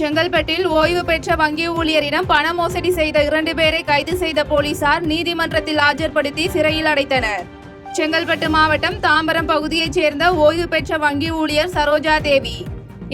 செங்கல்பட்டில் ஓய்வு பெற்ற வங்கி ஊழியரிடம் பண மோசடி செய்த 2 பேரை கைது செய்த போலீசார் நீதிமன்றத்தில் ஆஜர்படுத்தி சிறையில் அடைத்தனர். செங்கல்பட்டு மாவட்டம் தாம்பரம் பகுதியைச் சேர்ந்த ஓய்வு பெற்ற வங்கி ஊழியர் சரோஜா தேவி.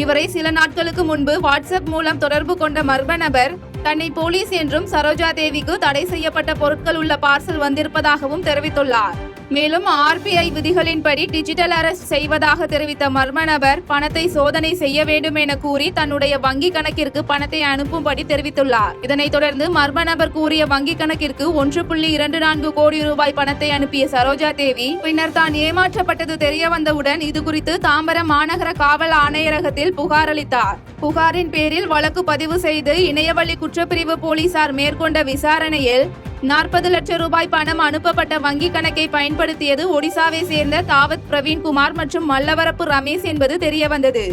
இவரை சில நாட்களுக்கு முன்பு வாட்ஸ்அப் மூலம் தொடர்பு கொண்ட மர்ம நபர் தன்னை போலீஸ் என்றும் சரோஜா தேவிக்கு தடை செய்யப்பட்ட பொருட்கள் உள்ள பார்சல் வந்திருப்பதாகவும் தெரிவித்துள்ளார். மேலும் RBI விதிகளின்படி டிஜிட்டல் அரெஸ்ட் செய்வதாக தெரிவித்த மர்ம நபர் பணத்தை சோதனை செய்ய வேண்டும் என கூறி தன்னுடைய வங்கி கணக்கிற்கு பணத்தை அனுப்பும்படி தெரிவித்துள்ளார். இதனைத் தொடர்ந்து மர்ம நபர் கூறிய வங்கி கணக்கிற்கு 1.24 கோடி ரூபாய் பணத்தை அனுப்பிய சரோஜா தேவி பின்னர் தான் ஏமாற்றப்பட்டது தெரிய வந்தவுடன் இதுகுறித்து தாம்பரம் மாநகர காவல் ஆணையரகத்தில் புகார் அளித்தார். புகாரின் பேரில் வழக்கு பதிவு செய்து இணையவழி குற்றப்பிரிவு போலீசார் மேற்கொண்ட விசாரணையில் 40 லட்சம் ரூபாய் பணம் அனுப்பப்பட்ட வங்கி கணக்கை பயன்படுத்தியது ஒடிசாவை சேர்ந்த தாவத் பிரவீன்குமார் மற்றும் மல்லவரப்பு ரமேஷ் என்பது தெரியவந்தது.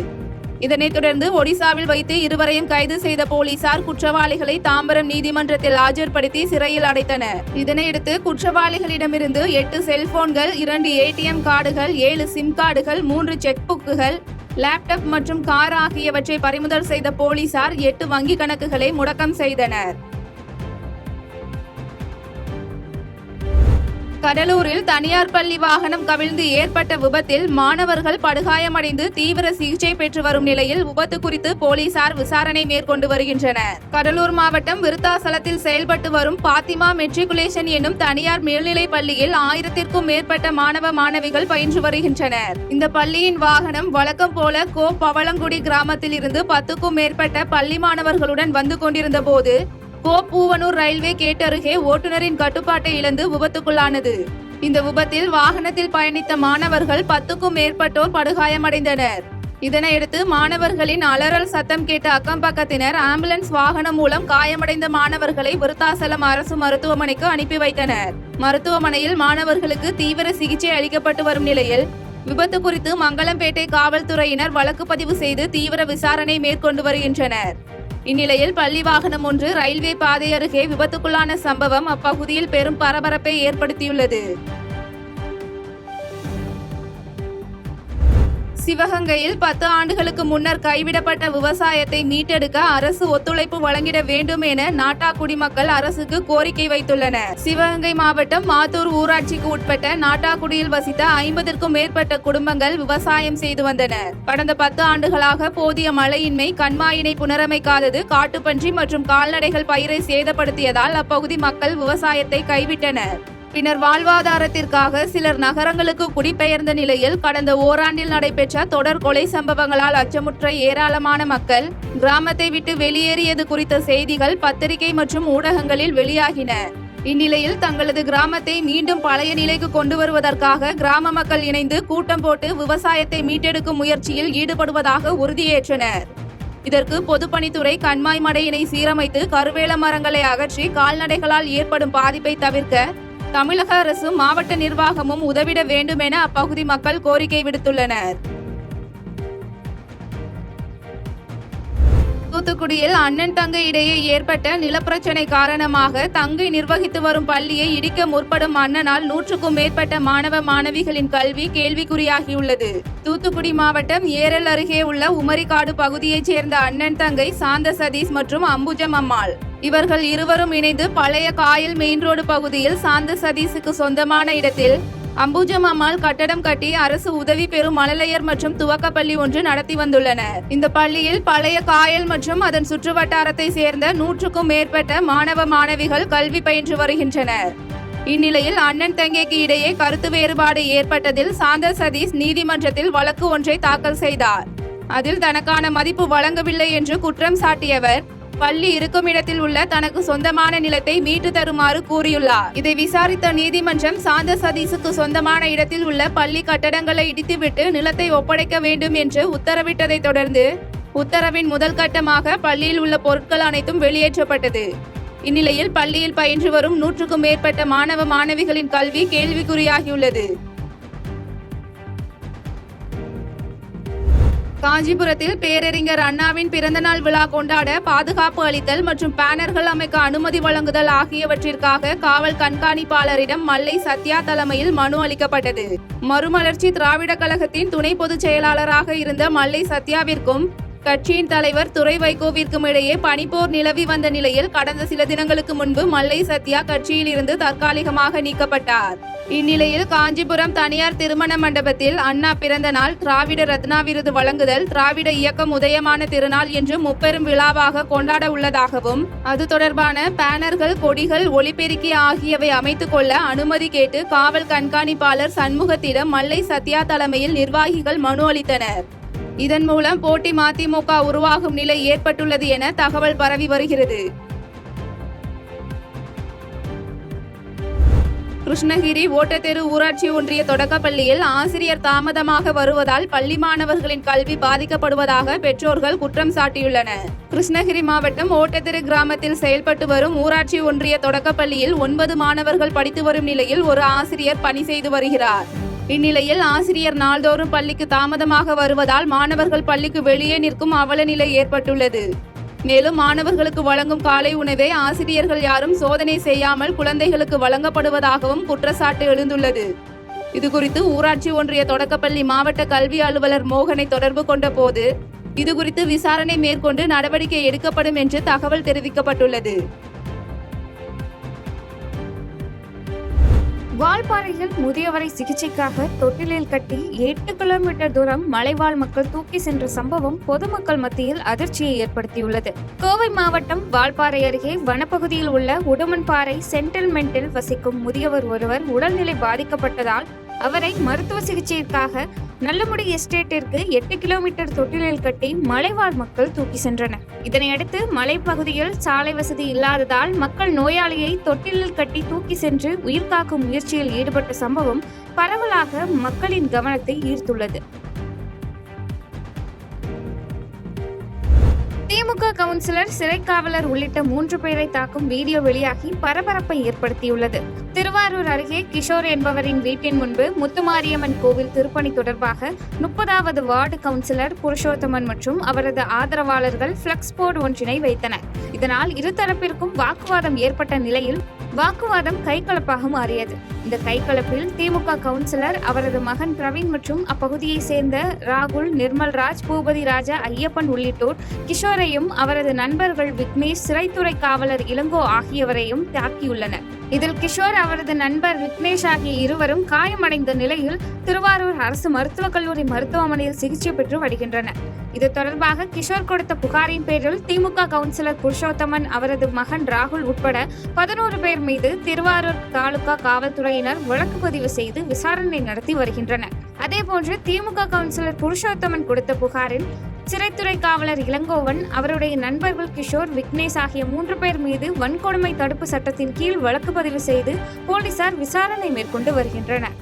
இதனைத் தொடர்ந்து ஒடிசாவில் வைத்து இருவரையும் கைது செய்த போலீசார் குற்றவாளிகளை தாம்பரம் நீதிமன்றத்தில் ஆஜர்படுத்தி சிறையில் அடைத்தனர். இதனையடுத்து குற்றவாளிகளிடமிருந்து 8 செல்போன்கள், 2 ATM கார்டுகள், 7 சிம் கார்டுகள், 3 செக் புக்குகள், லேப்டாப் மற்றும் கார் ஆகியவற்றை பறிமுதல் செய்த போலீசார் 8 வங்கி கணக்குகளை முடக்கம் செய்தனர். கடலூரில் தனியார் பள்ளி வாகனம் கவிழ்ந்து ஏற்பட்ட விபத்தில் மாணவர்கள் படுகாயமடைந்து தீவிர சிகிச்சை பெற்று வரும் நிலையில் விபத்து குறித்து போலீசார் விசாரணை மேற்கொண்டு வருகின்றனர். கடலூர் மாவட்டம் விருத்தாசலத்தில் செயல்பட்டு வரும் பாத்திமா மெட்ரிகுலேஷன் என்னும் தனியார் மேல்நிலை பள்ளியில் 1000க்கும் மேற்பட்ட மாணவ மாணவிகள் பயின்று வருகின்றனர். இந்த பள்ளியின் வாகனம் வழக்கம் போல பவளங்குடி கிராமத்தில் இருந்து 10க்கும் மேற்பட்ட பள்ளி மாணவர்களுடன் வந்து கொண்டிருந்த போது பூவனூர் ரயில்வே கேட் அருகே ஓட்டுநரின் கட்டுப்பாட்டை இழந்து விபத்துக்குள்ளானது. இந்த விபத்தில் வாகனத்தில் பயணித்த மாணவர்கள் 10க்கும் மேற்பட்டோர் படுகாயமடைந்தனர். இதனையடுத்து மாணவர்களின் அலறல் சத்தம் கேட்ட அக்கம் பக்கத்தினர் ஆம்புலன்ஸ் வாகனம் மூலம் காயமடைந்த மாணவர்களை விருத்தாசலம் அரசு மருத்துவமனைக்கு அனுப்பி வைத்தனர். மருத்துவமனையில் மாணவர்களுக்கு தீவிர சிகிச்சை அளிக்கப்பட்டு வரும் நிலையில் விபத்து குறித்து மங்களம்பேட்டை காவல்துறையினர் வழக்கு பதிவு செய்து தீவிர விசாரணை மேற்கொண்டு வருகின்றனர். இந்நிலையில் பள்ளி வாகனம் ஒன்று ரயில்வே பாதை அருகே விபத்துக்குள்ளான சம்பவம் அப்பகுதியில் பெரும் பரபரப்பை ஏற்படுத்தியுள்ளது. சிவகங்கையில் 10 ஆண்டுகளுக்கு முன்னர் கைவிடப்பட்ட விவசாயத்தை மீட்டெடுக்க அரசு ஒத்துழைப்பு வழங்கிட வேண்டும் என நாட்டாக்குடி மக்கள் அரசுக்கு கோரிக்கை வைத்துள்ளனர். சிவகங்கை மாவட்டம் மாத்தூர் ஊராட்சிக்கு உட்பட்ட நாட்டாக்குடியில் வசித்த 50க்கும் மேற்பட்ட குடும்பங்கள் விவசாயம் செய்து வந்தனர். கடந்த 10 ஆண்டுகளாக போதிய மழையின்மை, கண்மாயினை புனரமைக்காதது, காட்டுப்பன்றி மற்றும் கால்நடைகள் பயிரை சேதப்படுத்தியதால் அப்பகுதி மக்கள் விவசாயத்தை கைவிட்டனர். பின்னர் வாழ்வாதாரத்திற்காக சிலர் நகரங்களுக்கு குடிபெயர்ந்த நிலையில் கடந்த ஓராண்டில் நடைபெற்ற தொடர் கொலை சம்பவங்களால் அச்சமுற்ற ஏராளமான மக்கள் கிராமத்தை விட்டு வெளியேறியது குறித்த செய்திகள் பத்திரிகை மற்றும் ஊடகங்களில் வெளியாகின. இந்நிலையில் தங்களது கிராமத்தை மீண்டும் பழைய நிலைக்கு கொண்டு வருவதற்காக கிராம மக்கள் இணைந்து கூட்டம் போட்டு விவசாயத்தை மீட்டெடுக்கும் முயற்சியில் ஈடுபடுவதாக உறுதியேற்றனர். இதற்கு பொதுப்பணித்துறை கண்மாய் மடையினை சீரமைத்து கருவேல மரங்களை அகற்றி கால்நடைகளால் ஏற்படும் பாதிப்பை தவிர்க்க தமிழக அரசு மாவட்ட நிர்வாகமும் உதவிட வேண்டும் என அப்பகுதி மக்கள் கோரிக்கை விடுத்துள்ளனர். தூத்துக்குடியில் அண்ணன் தங்கை இடையே ஏற்பட்ட நிலப்பிரச்சனை காரணமாக தங்கை நிர்வகித்து வரும் பள்ளியை இடிக்க முற்படும் அண்ணனால் 100க்கும் மேற்பட்ட மாணவ மாணவிகளின் கல்வி கேள்விக்குறியாகியுள்ளது. தூத்துக்குடி மாவட்டம் ஏரல் அருகே உள்ள உமரிக்காடு பகுதியைச் சேர்ந்த அண்ணன் தங்கை சாந்த சதீஷ் மற்றும் அம்புஜம் அம்மாள். இவர்கள் இருவரும் இணைந்து பழைய காயல் மெயின் ரோடு பகுதியில் சாந்த சதீஷுக்கு சொந்தமான இடத்தில் அம்புஜம் அம்மாள் கட்டடம் கட்டி அரசு உதவி பெறும் மழலையர் மற்றும் துவக்கப்பள்ளி ஒன்று நடத்தி வந்துள்ளனர். இந்த பள்ளியில் பழைய காயல் மற்றும் அதன் சுற்றுவட்டாரத்தை சேர்ந்த 100க்கும் மேற்பட்ட மாணவ மாணவிகள் கல்வி பயின்று வருகின்றனர். இந்நிலையில் அண்ணன் தங்கைக்கு இடையே கருத்து வேறுபாடு ஏற்பட்டதில் சாந்த சதீஷ் நீதிமன்றத்தில் வழக்கு ஒன்றை தாக்கல் செய்தார். அதில் தனக்கான மதிப்பு வழங்கவில்லை என்று குற்றம் சாட்டியவர் பள்ளி இருக்கும் இடத்தில் உள்ள தனக்கு சொந்தமான நிலத்தை மீட்டு தருமாறு கூறியுள்ளார். இதை விசாரித்த நீதிமன்றம் சாந்த சதீஷுக்கு சொந்தமான இடத்தில் உள்ள பள்ளி கட்டடங்களை இடித்துவிட்டு நிலத்தை ஒப்படைக்க வேண்டும் என்று உத்தரவிட்டதை தொடர்ந்து உத்தரவின் முதல் கட்டமாக பள்ளியில் உள்ள பொருட்கள் அனைத்தும் வெளியேற்றப்பட்டது. இந்நிலையில் பள்ளியில் பயின்று வரும் 100க்கும் மேற்பட்ட மாணவ மாணவிகளின் கல்வி கேள்விக்குறியாகியுள்ளது. காஞ்சிபுரத்தில் பேரறிஞர் அண்ணாவின் பிறந்தநாள் விழா கொண்டாட பாதுகாப்பு அளித்தல் மற்றும் பேனர்கள் அமைக்க அனுமதி வழங்குதல் ஆகியவற்றிற்காக காவல் கண்காணிப்பாளரிடம் மல்லை சத்யா தலைமையில் மனு அளிக்கப்பட்டது. மறுமலர்ச்சி திராவிட கழகத்தின் துணை பொதுச் செயலாளராக இருந்த மல்லை சத்யாவிற்கும் கட்சியின் தலைவர் துரை வைகோவிற்கும் இடையே பனிப்போர் நிலவி வந்த நிலையில் கடந்த சில தினங்களுக்கு முன்பு மல்லை சத்யா கட்சியில் இருந்து தற்காலிகமாக நீக்கப்பட்டார். இந்நிலையில் காஞ்சிபுரம் தனியார் திருமண மண்டபத்தில் அண்ணா பிறந்த நாள், திராவிட ரத்னா விருது வழங்குதல், திராவிட இயக்கம் உதயமான திருநாள் என்று முப்பெரும் விழாவாக கொண்டாட உள்ளதாகவும் அது தொடர்பான பேனர்கள், கொடிகள், ஒலிபெருக்கி ஆகியவை அமைத்துக் கொள்ள அனுமதி கேட்டு காவல் கண்காணிப்பாளர் சண்முகத்திடம் மல்லை சத்யா தலைமையில் நிர்வாகிகள் மனு அளித்தனர். இதன் மூலம் போட்டி மதிமுக உருவாகும் நிலை ஏற்பட்டுள்ளது என தகவல் பரவி வருகிறது. கிருஷ்ணகிரி ஓட்டத்தெரு ஊராட்சி ஒன்றிய தொடக்கப்பள்ளியில் ஆசிரியர் தாமதமாக வருவதால் பள்ளி மாணவர்களின் கல்வி பாதிக்கப்படுவதாக பெற்றோர்கள் குற்றம் சாட்டியுள்ளனர். கிருஷ்ணகிரி மாவட்டம் ஓட்டத்தெரு கிராமத்தில் செயல்பட்டு வரும் ஊராட்சி ஒன்றிய தொடக்கப்பள்ளியில் 9 மாணவர்கள் படித்து வரும் நிலையில் ஒரு ஆசிரியர் பணி செய்து வருகிறார். இந்நிலையில் ஆசிரியர் நாள்தோறும் பள்ளிக்கு தாமதமாக வருவதால் மாணவர்கள் பள்ளிக்கு வெளியே நிற்கும் அவல நிலை ஏற்பட்டுள்ளது. மேலும் மாணவர்களுக்கு வழங்கும் காலை உணவை ஆசிரியர்கள் யாரும் சோதனை செய்யாமல் குழந்தைகளுக்கு வழங்கப்படுவதாகவும் குற்றச்சாட்டு எழுந்துள்ளது. இதுகுறித்து ஊராட்சி ஒன்றிய தொடக்கப்பள்ளி மாவட்ட கல்வி அலுவலர் மோகனை தொடர்பு கொண்ட போது இதுகுறித்து விசாரணை மேற்கொண்டு நடவடிக்கை எடுக்கப்படும் என்று தகவல் தெரிவிக்கப்பட்டுள்ளது. வால்பாறையில் முதியவரை சிகிச்சைக்காக தொட்டிலில் கட்டி 8 கிலோமீட்டர் தூரம் மலைவாழ் மக்கள் தூக்கி சென்ற சம்பவம் பொதுமக்கள் மத்தியில் அதிர்ச்சியை ஏற்படுத்தியுள்ளது. கோவை மாவட்டம் வால்பாறை அருகே வனப்பகுதியில் உள்ள உடுமன்பாறை சென்டில்மெண்டில் வசிக்கும் முதியவர் ஒருவர் உடல்நிலை பாதிக்கப்பட்டதால் அவரை மருத்துவ சிகிச்சைக்காக நல்லமுடி எஸ்டேட்டிற்கு 8 கிலோமீட்டர் தொட்டிலில் கட்டி மலைவாழ் மக்கள் தூக்கி சென்றனர். இதனையடுத்து மலைப்பகுதியில் சாலை வசதி இல்லாததால் மக்கள் நோயாளியை தொட்டிலில் கட்டி தூக்கி சென்று உயிர்காக்கும் முயற்சியில் ஈடுபட்ட சம்பவம் பரவலாக மக்களின் கவனத்தை ஈர்த்துள்ளது. திமுக கவுன்சிலர், சிறை காவலர் உள்ளிட்ட 3 பேரை தாக்கும் வீடியோ வெளியாகி பரபரப்பை ஏற்படுத்தியுள்ளது. திருவாரூர் அருகே கிஷோர் என்பவரின் வீட்டின் முன்பு முத்துமாரியம்மன் கோவில் திருப்பணி தொடர்பாக 30வது வார்டு கவுன்சிலர் புருஷோத்தமன் மற்றும் அவரது ஆதரவாளர்கள் பிளக்ஸ் போர்டு ஒன்றினை வைத்தனர். இதனால் இருதரப்பிற்கும் வாக்குவாதம் ஏற்பட்ட நிலையில் வாக்குவாதம் கைகலப்பாக மாறியது. இந்த கைகலப்பில் திமுக கவுன்சிலர், அவரது மகன் பிரவீன் மற்றும் அப்பகுதியை சேர்ந்த ராகுல், நிர்மல்ராஜ், பூபதி ராஜா, ஐயப்பன் உள்ளிட்டோர் கிஷோரையும் அவரது நண்பர்கள் விக்னேஷ், சிறைத்துறை காவலர் இளங்கோ ஆகியவரையும் தாக்கியுள்ளனர். இதில் கிஷோர், அவரது நண்பர் விக்னேஷ் ஆகிய இருவரும் காயமடைந்த நிலையில் திருவாரூர் அரசு மருத்துவக் கல்லூரி மருத்துவமனையில் சிகிச்சை பெற்று வருகின்றனர். இது தொடர்பாக கிஷோர் கொடுத்த புகாரின் பேரில் திமுக கவுன்சிலர் புருஷோத்தமன், அவரது மகன் ராகுல் உட்பட 11 பேர் மீது திருவாரூர் தாலுகா காவல்துறையினர் வழக்கு பதிவு செய்து விசாரணை நடத்தி வருகின்றனர். அதேபோன்று திமுக கவுன்சிலர் புருஷோத்தமன் கொடுத்த புகாரில் சிறைத்துறை காவலர் இளங்கோவன், அவருடைய நண்பர்கள் கிஷோர், விக்னேஷ் ஆகிய 3 பேர் மீது வன்கொடுமை தடுப்பு சட்டத்தின் கீழ் வழக்கு பதிவு செய்து போலீசார் விசாரணை மேற்கொண்டு வருகின்றனர்.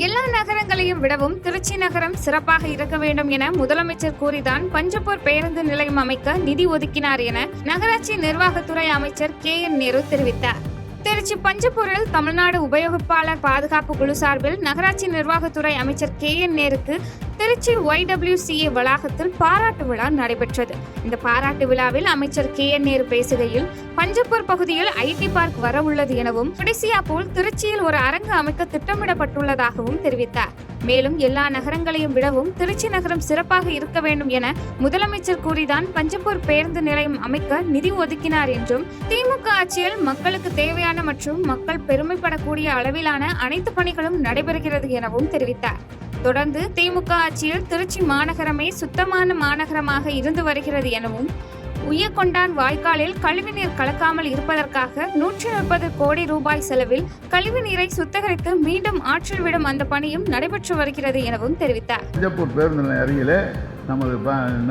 எல்லா நகரங்களையும் விடவும் திருச்சி நகரம் சிறப்பாக இருக்க வேண்டும் என முதலமைச்சர் கூறிதான் பஞ்சப்பூர் பேருந்து நிலையம் அமைக்க நிதி ஒதுக்கினார் என நகராட்சி நிர்வாகத்துறை அமைச்சர் KN நேரு தெரிவித்தார். திருச்சி பஞ்சப்பூரில் தமிழ்நாடு உபயோகிப்பாளர் பாதுகாப்பு குழு சார்பில் நகராட்சி நிர்வாகத்துறை அமைச்சர் KN நேருக்கு திருச்சி YWCA வளாகத்தில் பாராட்டு விழா நடைபெற்றது. இந்த பாராட்டு விழாவில் அமைச்சர் KN நேரு பேசுகையில், பஞ்சப்பூர் பகுதியில் IT பார்க் வர உள்ளது எனவும், ஒடிசியா போல் திருச்சியில் ஒரு அரங்கு அமைக்க திட்டமிடப்பட்டுள்ளதாகவும் தெரிவித்தார். மேலும் எல்லா நகரங்களையும் விடவும் திருச்சி நகரம் சிறப்பாக இருக்க வேண்டும் என முதலமைச்சர் கூறிதான் பஞ்சப்பூர் பேருந்து நிலையம் அமைக்க நிதி ஒதுக்கினார் என்றும், திமுக ஆட்சியில் மக்களுக்கு தேவையான மற்றும் மக்கள் பெருமைப்படக்கூடிய அளவிலான அனைத்து பணிகளும் நடைபெறுகிறது எனவும் தெரிவித்தார். தொடர்ந்து திமுக ஆட்சியில் திருச்சி மாநகரமே சுத்தமான மாநகரமாக இருந்து வருகிறது எனவும், உய்யக்கொண்டான் வாய்க்காலில் கழிவுநீர் கலக்காமல் இருப்பதற்காக 130 கோடி ரூபாய் செலவில் கழிவுநீரை சுத்திகரித்து மீண்டும் ஆற்றில் விடும் அந்த பணியும் நடைபெற்று வருகிறது எனவும் தெரிவித்தார். பஞ்சப்பூர் பேருந்து நிலையம் அருகிலே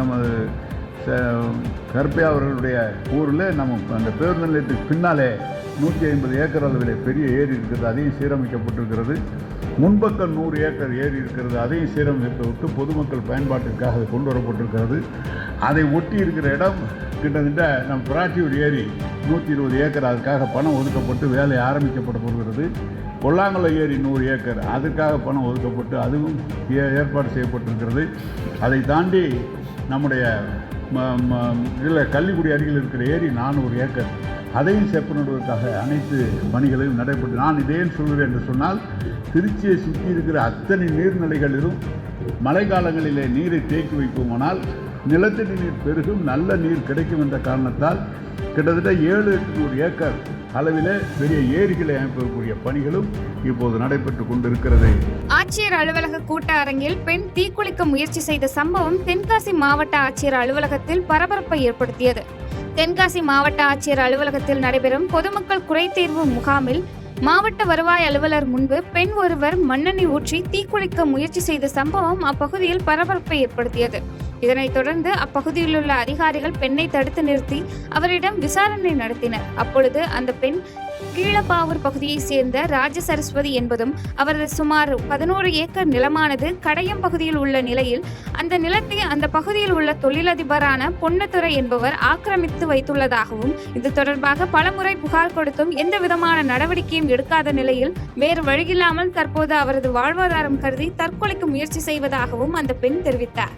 நமது கருப்பையா அவர்களுடைய ஊரில் அந்த பேருந்து நிலையத்துக்கு பின்னாலே 150 ஏக்கர் அளவில் பெரிய ஏரி இருக்கிறது, அதையும் சீரமைக்கப்பட்டிருக்கிறது. முன்பக்கம் 100 ஏக்கர் ஏரி இருக்கிறது, அதையும் சீரமைத்து பொதுமக்கள் பயன்பாட்டிற்காக அது கொண்டு வரப்பட்டிருக்கிறது. அதை ஒட்டி இருக்கிற இடம் கிட்டத்தட்ட நம் பிராட்டியூர் ஏரி 120 ஏக்கர், அதுக்காக பணம் ஒதுக்கப்பட்டு வேலை ஆரம்பிக்கப்பட போகிறது. கொல்லாங்குளம் ஏரி 100 ஏக்கர், அதுக்காக பணம் ஒதுக்கப்பட்டு அதுவும் ஏற்பாடு செய்யப்பட்டிருக்கிறது. அதை தாண்டி நம்முடைய கள்ளிக்குடி அருகில் இருக்கிற ஏரி 400 ஏக்கர், அதையும் செப்பனிடுவதற்காக அனைத்து பணிகளையும் நடைபெற்று நான் இதேன்னு சொல்கிறேன் என்று சொன்னால் திருச்சியை சுற்றி இருக்கிற அத்தனை நீர்நிலைகளிலும் மழை காலங்களிலே நீரை தேக்கி வைப்போமானால் நிலத்தடி நீர் பெருகும், நல்ல நீர் கிடைக்கும் என்ற காரணத்தால் கிட்டத்தட்ட 700 ஏக்கர் அளவிலே பெரிய ஏரிகளை அமைப்பதற்குரிய பணிகளும் இப்போது நடைபெற்றுக் கொண்டிருக்கிறது. ஆட்சியர் அலுவலக கூட்ட அரங்கில் பெண் தீக்குளிக்க முயற்சி செய்த சம்பவம் தென்காசி மாவட்ட ஆட்சியர் அலுவலகத்தில் பரபரப்பை ஏற்படுத்தியது. தென்காசி மாவட்ட ஆட்சியர் அலுவலகத்தில் நடைபெறும் பொதுமக்கள் குறைதீர்வு முகாமில் மாவட்ட வருவாய் அலுவலர் முன்பு பெண் ஒருவர் மண்ணெண்ணெய் ஊற்றி தீக்குளிக்க முயற்சி செய்த சம்பவம் அப்பகுதியில் பரபரப்பை ஏற்படுத்தியது. இதனைத் தொடர்ந்து அப்பகுதியில் உள்ள அதிகாரிகள் பெண்ணை தடுத்து நிறுத்தி அவரிடம் விசாரணை நடத்தினர். அப்பொழுது அந்த பெண் கீழப்பாவூர் பகுதியைச் சேர்ந்த ராஜ சரஸ்வதி என்பதும் அவரது சுமார் 11 ஏக்கர் நிலமானது கடையம் பகுதியில் உள்ள நிலையில் அந்த நிலத்தை அந்த பகுதியில் உள்ள தொழிலதிபரான பொன்னத்துரை என்பவர் ஆக்கிரமித்து வைத்துள்ளதாகவும் இது தொடர்பாக பலமுறை புகார் கொடுத்தும் எந்த விதமான நடவடிக்கையும் எடுக்காத நிலையில் வேறு வழியில்லாமல் தற்போது அவரது வாழ்வாதாரம் கருதி தற்கொலைக்கு முயற்சி செய்வதாகவும் அந்த பெண் தெரிவித்தார்.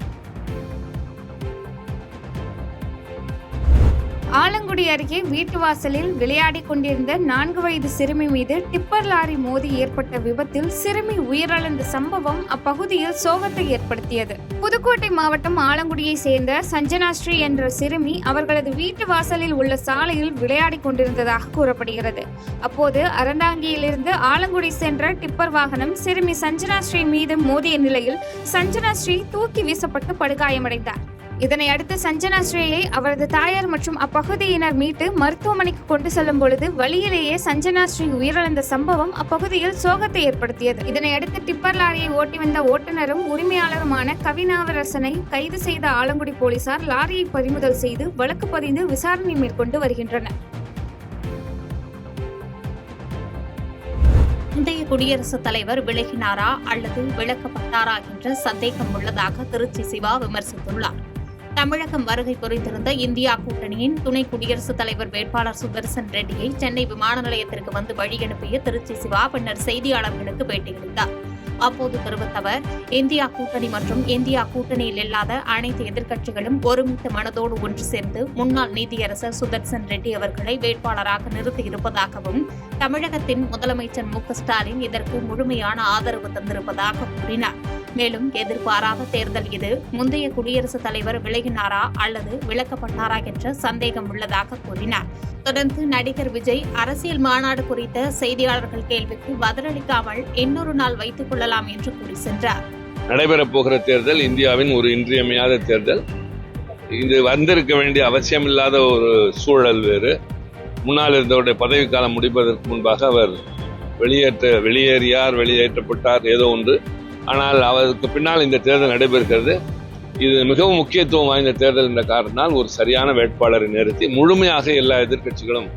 ஆலங்குடி அருகே வீட்டு வாசலில் விளையாடிக் கொண்டிருந்த 4 வயது சிறுமி மீது டிப்பர் லாரி மோதி ஏற்பட்ட விபத்தில் சிறுமி உயிரிழந்த சம்பவம் அப்பகுதியில் சோகத்தை ஏற்படுத்தியது. புதுக்கோட்டை மாவட்டம் ஆலங்குடியை சேர்ந்த சஞ்சனாஸ்ரீ என்ற சிறுமி அவர்களது வீட்டு வாசலில் உள்ள சாலையில் விளையாடிக் கொண்டிருந்ததாக கூறப்படுகிறது. அப்போது அறந்தாங்கியிலிருந்து ஆலங்குடி சென்ற டிப்பர் வாகனம் சிறுமி சஞ்சனாஸ்ரீ மீது மோதிய நிலையில் சஞ்சனாஸ்ரீ தூக்கி வீசப்பட்டு படுகாயமடைந்தார். இதனை அடுத்து சஞ்சனாஸ்ரீயை அவரது தாயார் மற்றும் அப்பகுதியினர் மீட்டு மருத்துவமனைக்கு கொண்டு செல்லும் பொழுது வழியிலேயே சஞ்சனாஸ்ரீ உயிரிழந்த சம்பவம் அப்பகுதியில் சோகத்தை ஏற்படுத்தியது. இதனை அடுத்து டிப்பர் லாரியை ஓட்டி வந்த ஓட்டுநரும் உரிமையாளருமான கவிநாவரசனை கைது செய்த ஆலங்குடி போலீசார் லாரியை பறிமுதல் செய்து வழக்கு பதிந்து விசாரணை மேற்கொண்டு வருகின்றனர். முந்தைய குடியரசுத் தலைவர் விலகினாரா அல்லது விலக்கப்பட்டாரா என்ற சந்தேகம் உள்ளதாக திருச்சி சிவா விமர்சித்துள்ளார். தமிழகம் வருகை புரிந்திருந்த இந்தியா கூட்டணியின் துணை குடியரசுத் தலைவர் வேட்பாளர் சுதர்சன் ரெட்டியை சென்னை விமான நிலையத்திற்கு வந்து வழியனுப்பிய திருச்சி சிவா பின்னர் செய்தியாளர்களுக்கு பேட்டியளித்தார். அப்போது தெரிவித்த அவர், இந்தியா கூட்டணி மற்றும் இந்தியா கூட்டணியில் இல்லாத அனைத்து எதிர்க்கட்சிகளும் ஒருமித்த மனதோடு ஒன்று சேர்ந்து முன்னாள் நீதியரசர் சுதர்சன் ரெட்டி அவர்களை வேட்பாளராக நிறுத்தியிருப்பதாகவும் தமிழகத்தின் முதலமைச்சர் மு.க.ஸ்டாலின் இதற்கு முழுமையான ஆதரவு தந்திருப்பதாக கூறினார். மேலும் எதிர்பாராத தேர்தல் இது, முந்தைய குடியரசுத் தலைவர் விலகினாரா அல்லது விலக்கப்பட்டாரா என்ற சந்தேகம் உள்ளதாக கூறினார். தொடர்ந்து நடிகர் விஜய் அரசியல் மாநாடு குறித்த செய்தியாளர்கள் கேள்விக்கு பதிலளிக்காமல் இன்னொரு நாள் வைத்துக் கொள்ளலாம் என்று கூறி சென்றார். நடைபெறப் போகிற தேர்தல் இந்தியாவின் ஒரு இன்றியமையாத தேர்தல். இது வந்திருக்க வேண்டிய அவசியமில்லாத ஒரு சூழல் வேறு. முன்னால் இருந்தவருடைய பதவிக்காலம் முடிப்பதற்கு முன்பாக அவர் வெளியேற்றப்பட்டார் ஏதோ ஒன்று. ஆனால் அவருக்கு பின்னால் இந்த தேர்தல் நடைபெறுகிறது. இது மிகவும் முக்கியத்துவம் வாய்ந்த தேர்தல் என்ற காரணத்தால் ஒரு சரியான வேட்பாளரை நிறுத்தி முழுமையாக எல்லா எதிர்க்கட்சிகளும்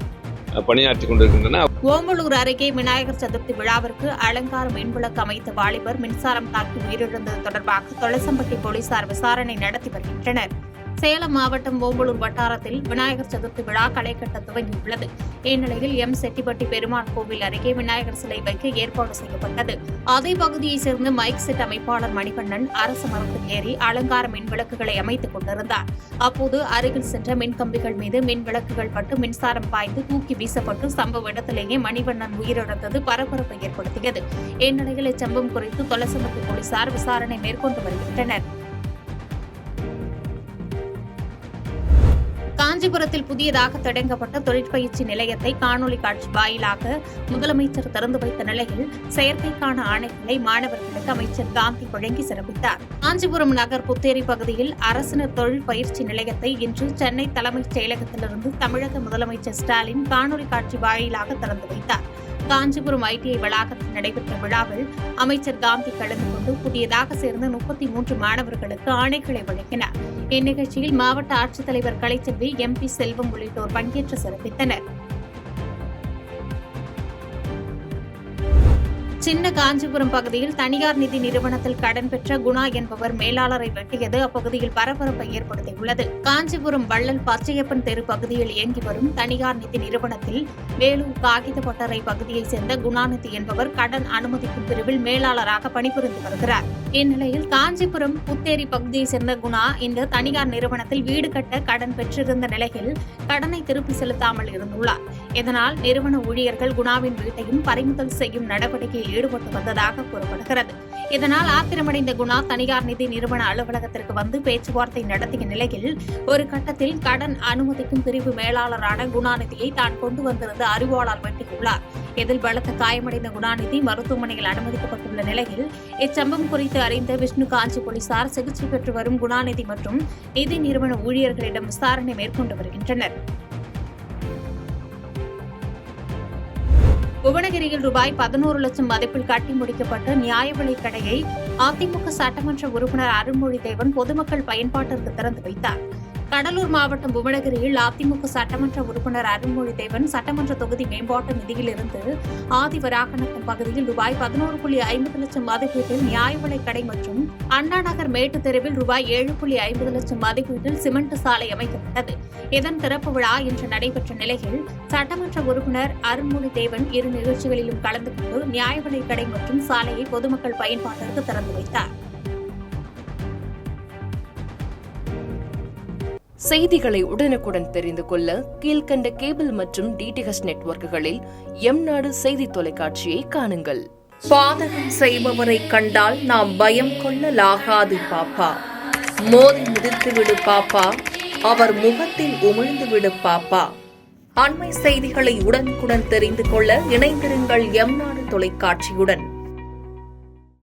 பணியாற்றிக் கொண்டிருக்கின்றன. ஓமலூர் அருகே விநாயகர் சதுர்த்தி விழாவிற்கு அலங்கார மின்விளக்கு அமைத்த வாலிபர் மின்சாரம் தாக்கி உயிரிழந்தது தொடர்பாக தொலசம்பட்டி போலீசார் விசாரணை நடத்தி வருகின்றனர். சேலம் மாவட்டம் ஓம்பலூர் வட்டாரத்தில் விநாயகர் சதுர்த்தி விழா களை கட்ட துவங்கியுள்ளது. இந்நிலையில் செட்டிப்பட்டி பெருமாள் கோவில் அருகே விநாயகர் சிலை வைக்க ஏற்பாடு செய்யப்பட்டது. அதே பகுதியைச் சேர்ந்த மைக் செட் அமைப்பாளர் மணிவண்ணன் அரசு மரத்தில் ஏறி அலங்கார மின் விளக்குகளை அமைத்துக் கொண்டிருந்தார். அப்போது அருகில் சென்ற மின்கம்பிகள் மீது மின் விளக்குகள் பட்டு மின்சாரம் பாய்ந்து தூக்கி வீசப்பட்டு சம்பவ இடத்திலேயே மணிவண்ணன் உயிரிழந்தது பரபரப்பை ஏற்படுத்தியது. இந்நிலையில் இச்சம்பவம் குறித்து தொலசம்பட்டி போலீசார் விசாரணை மேற்கொண்டு வருகின்றனர். காஞ்சிபுரத்தில் புதியதாக தொடங்கப்பட்ட தொழிற்பயிற்சி நிலையத்தை காணொலி காட்சி வாயிலாக முதலமைச்சர் திறந்து வைத்த நிலையில் செயற்கைக்கான ஆணைகளை மாணவர்களுக்கு அமைச்சர் காந்தி வழங்கி சிறப்பித்தார். காஞ்சிபுரம் நகர் புத்தேரி பகுதியில் அரசினர் தொழில் பயிற்சி நிலையத்தை இன்று சென்னை தலைமைச் செயலகத்திலிருந்து தமிழக முதலமைச்சர் ஸ்டாலின் காணொலி காட்சி வாயிலாக திறந்து வைத்தார். காஞ்சிபுரம் ஐடிஐ வளாகத்தில் நடைபெற்ற விழாவில் அமைச்சர் காந்தி கலந்து கொண்டு புதியதாக சேர்ந்த 33 மாணவர்களுக்கு ஆணைகளை வழங்கினார். இந்நிகழ்ச்சியில் மாவட்ட ஆட்சித்தலைவர் கலைச்செல்வி, MP செல்வம் உள்ளிட்டோர் பங்கேற்று சிறப்பித்தனர். சின்ன காஞ்சிபுரம் பகுதியில் தனியார் நிதி நிறுவனத்தில் கடன் பெற்ற குணா என்பவர் மேலாளரை வெட்டியது அப்பகுதியில் பரபரப்பை ஏற்படுத்தியுள்ளது. காஞ்சிபுரம் வள்ளல் பச்சையப்பன் தெரு பகுதியில் இயங்கி வரும் தனியார் நிதி நிறுவனத்தில் வேலூர் காகிதப்பட்டறை பகுதியைச் சேர்ந்த குணாநிதி என்பவர் கடன் அனுமதிக்கும் பிரிவில் மேலாளராக பணிபுரிந்து வருகிறார். இந்நிலையில் காஞ்சிபுரம் புத்தேரி பகுதியை சேர்ந்த குணா இந்த தனியார் நிறுவனத்தில் வீடு கட்ட கடன் பெற்றிருந்த நிலையில் கடனை திருப்பி செலுத்தாமல் இருந்துள்ளார். இதனால் நிறுவன ஊழியர்கள் குணாவின் வீட்டையும் பறிமுதல் செய்யும் நடவடிக்கையில் ஈடுபட்டு வந்ததாக கூறப்படுகிறது. இதனால் ஆத்திரமடைந்த குணா தனியார் நிதி நிறுவன அலுவலகத்திற்கு வந்து பேச்சுவார்த்தை நடத்திய நிலையில் ஒரு கட்டத்தில் கடன் அனுமதிக்கும் பிரிவு மேலாளரான குணாநிதியை தான் கொண்டு வந்திருந்த அரிவாளால் வெட்டியுள்ளார். இதில் பலத்த காயமடைந்த குணாநிதி மருத்துவமனையில் அனுமதிக்கப்பட்டுள்ள நிலையில் இச்சம்பவம் குறித்து அறிந்த விஷ்ணுகாஞ்சி போலீசார் சிகிச்சை பெற்று வரும் குணாநிதி மற்றும் நிதி நிறுவன ஊழியர்களிடம் விசாரணை மேற்கொண்டு வருகின்றனர். புவனகிரியில் ரூபாய் 11 லட்சம் மதிப்பில் கட்டி முடிக்கப்பட்ட நியாய விலைக் கடையை அதிமுக சட்டமன்ற உறுப்பினர் அருள்மொழிதேவன் பொதுமக்கள் பயன்பாட்டிற்கு திறந்து வைத்தார். கடலூர் மாவட்டம் புவனகிரியில் அதிமுக சட்டமன்ற உறுப்பினர் அருள்மொழிதேவன் சட்டமன்ற தொகுதி மேம்பாட்டு நிதியிலிருந்து ஆதிவராகநத்தம் பகுதியில் ரூபாய் 11.50 லட்சம் மதிப்பீட்டில் நியாய விலைக் கடை மற்றும் அண்ணா நகர் மேட்டு தெருவில் ரூபாய் 7.50 லட்சம் மதிப்பீட்டில் சிமெண்ட் சாலை அமைக்கப்பட்டது. இதன் திறப்பு விழா இன்று நடைபெற்ற நிலையில் சட்டமன்ற உறுப்பினர் அருள்மொழிதேவன் இரு நிகழ்ச்சிகளிலும் கலந்து கொண்டு நியாய விலைக் கடை மற்றும் சாலையை பொதுமக்கள் பயன்பாட்டிற்கு திறந்து வைத்தார். செய்திகளை உடனுக்குடன் தெரிந்து கொள்ள கீழ்க்கண்ட கேபிள் மற்றும் டிடிஎச் நெட்வொர்க்குகளில் எம்நாடு செய்தி தொலைக்காட்சியை காணுங்கள். பாதகம் செய்பவரை கண்டால் நாம் பயம் கொள்ளலாகாது பாப்பா. மோதி மிதித்துவிடு பாப்பா, அவர் முகத்தில் உமிழ்ந்துவிடு பாப்பா. அண்மை செய்திகளை உடனுக்குடன் தெரிந்து கொள்ள இணைந்திருங்கள் எம்நாடு தொலைக்காட்சியுடன்.